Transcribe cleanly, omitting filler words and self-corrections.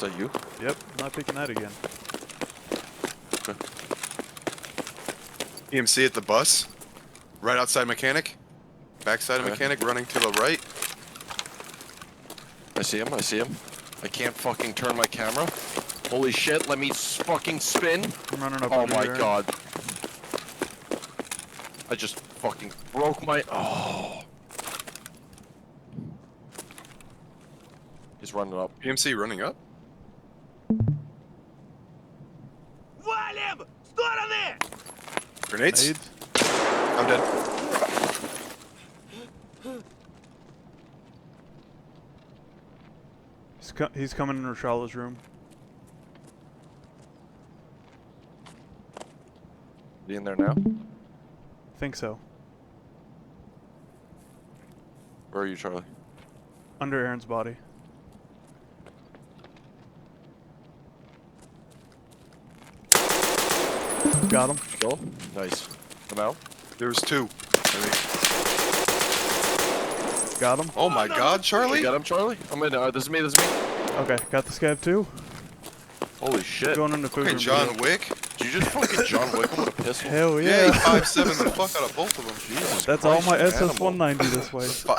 that you? Yep, not picking that again. Okay. EMC at the bus. Right outside mechanic. Backside of Okay. mechanic, running to the right. I see him, I see him. I can't fucking turn my camera. Holy shit, let me fucking spin. I'm running up Oh under my there. god. I just fucking broke my... Oh. He's running up. EMC running up. Валим! В стороны! Grenades. Nades. I'm dead. He's coming in Rashala's room. Be in there now? Think so. Where are you, Charlie? Under Aaron's body. Got him. Kill him? Nice. I'm out. There's two. Got him. Oh my god, Charlie. You got him, Charlie? I'm in. This is me, this is me. Okay, got the scab too. Holy shit. Going into food Okay, room. John Wick. Did you just fucking John Wick him with a pistol? Hell Yeah, yeah. he 5'7" the fuck out of both of them. Jesus That's all Christ, my you SS animal. 190 this way.